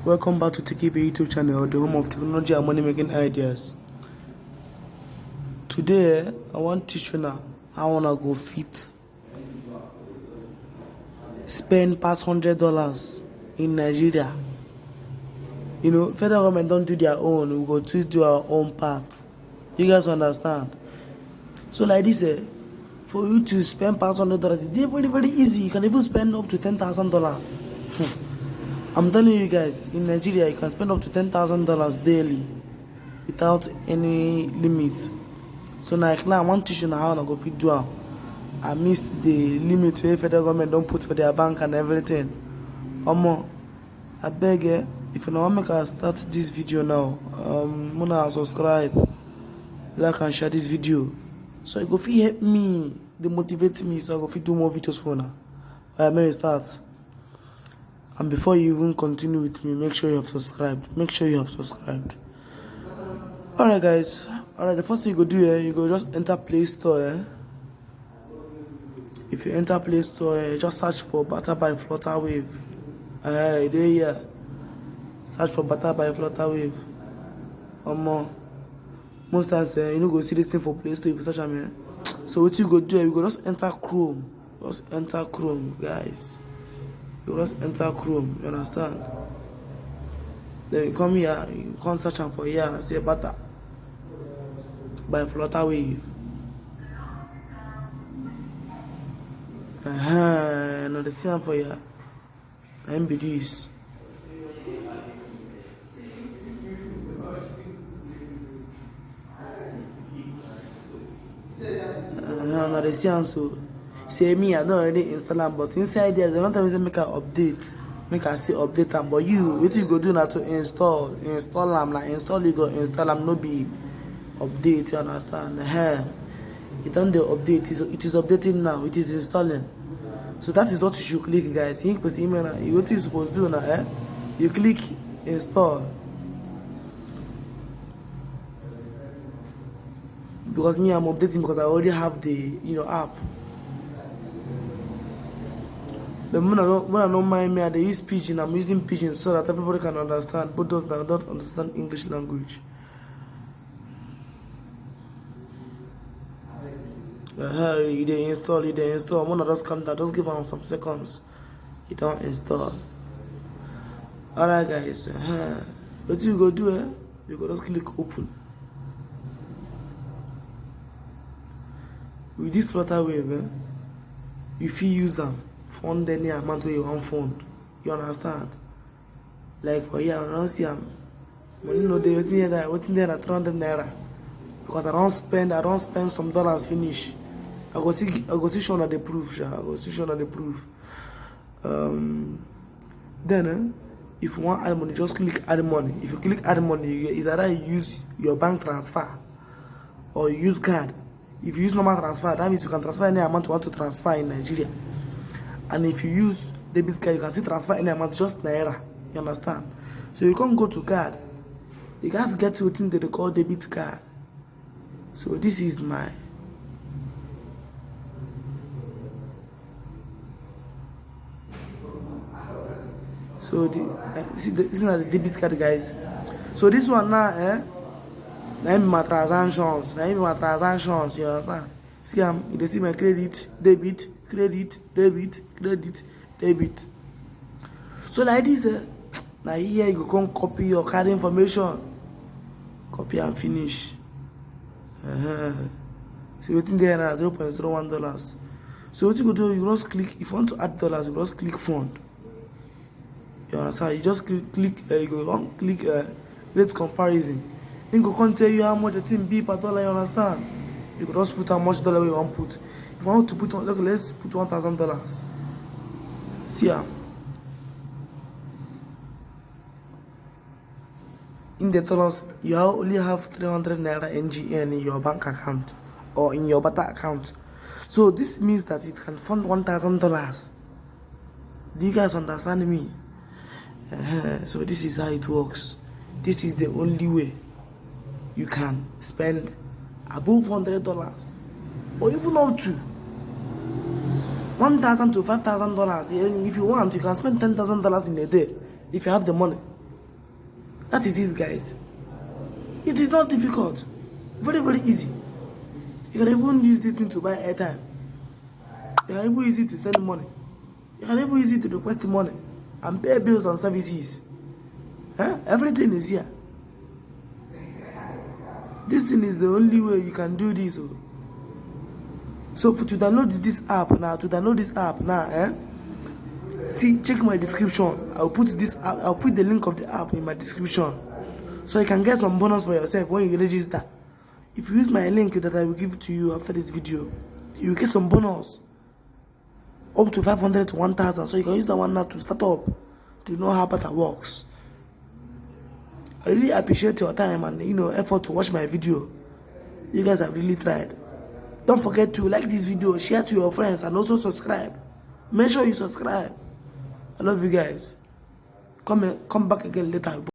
Welcome back to TKB YouTube channel, the home of technology and money making ideas. Today, I want to teach you now how I wanna go fit spend past $100 in Nigeria. You know, federal government don't do their own, we go to do our own part. You guys understand? So like this, for you to spend past $100, it's very, very easy. You can even spend up to $10,000. I'm telling you guys, in Nigeria, you can spend up to $10,000 daily without any limits. So now I want to teach you how I go fit do. I missed the limit where federal government don't put for their bank and everything. I beg you, if you don't make us start this video now, gonna subscribe, like and share this video. So it go fit help me, they motivate me, so I go fit do more videos for now. Alright, may we start. And before you even continue with me, make sure you have subscribed. Alright guys. Alright, the first thing you go do here, you go just enter Play Store. If you enter Play Store, just search for Butter by Flutter Wave. There here. Search for Butter by Flutter Wave. Most times you know go see this thing for Play Store if you search them. So what you go do, you go just enter Chrome. Just enter Chrome, guys. You just enter Chrome, you understand? Then you come here, you come search for here, say Butter by Flutter Wave. Now the same for here. I'm be this. Now the same so. Say me, I don't already install them, but inside there, they don't tell me make an update. Make I say update them. But what you go do now to install them, like install you go install them, no be update, you understand? It done the update, it is updating now, it is installing. So that is what you should click, guys. You press email now. What you supposed to do now, you click install. Because me, I'm updating because I already have the app. But when I don't mind me, they use Pidgin. I'm using Pidgin so that everybody can understand. But those that don't understand English language. They install. I'm gonna just come down. Just give them some seconds. You don't install. Alright, guys. What you go do? You go just click open. With this Flutter Wave, if you use them. Fund any amount where you want fund. You understand? Like for here, I don't see money no day. What's in there at 300 naira. Because I don't spend some dollars finish. I go see show on the proof. Then if you want add money, just click add money. If you click add money, it's either you use your bank transfer or you use card. If you use normal transfer, that means you can transfer any amount you want to transfer in Nigeria. And if you use debit card, you can still transfer any amount, just Naira. You understand? So you can't go to card. You guys get to a thing that they call debit card. So this is my this is not the debit card, guys. So this one now, now my transactions. You understand? See, you see my credit, debit. So like this, now here you can copy your card information, copy and finish. So you think there are $0.01. So what you go do, you just click. If you want to add dollars, you just click fund. You understand? You just click. You go on click rate comparison. Then go can tell you how much the thing be per dollar. You understand? You could just put how much dollar you want to put. If I want to put on, look, let's put $1,000. See in the dollars, you only have 300 naira NGN in your bank account or in your Butter account. So this means that it can fund $1,000. Do you guys understand me? So this is how it works. This is the only way you can spend above $100 or even up to $1,000 to $5,000. If you want, you can spend $10,000 in a day. if you have the money. That is it, guys. It is not difficult. Very, very easy. You can even use this thing to buy airtime. You can even use it to send money. You can even use it to request money and pay bills and services. Everything is here. This thing is the only way you can do this. So to download this app now, see, check my description. I'll put the link of the app in my description, so you can get some bonus for yourself when you register. If you use my link that I will give to you after this video, you will get some bonus up to 500 to 1,000. So you can use that one now to start up, to know how better works. I really appreciate your time and effort to watch my video. You guys have really tried. Don't forget to like this video, share to your friends, and also subscribe. Make sure you subscribe. I love you guys. Come back again later.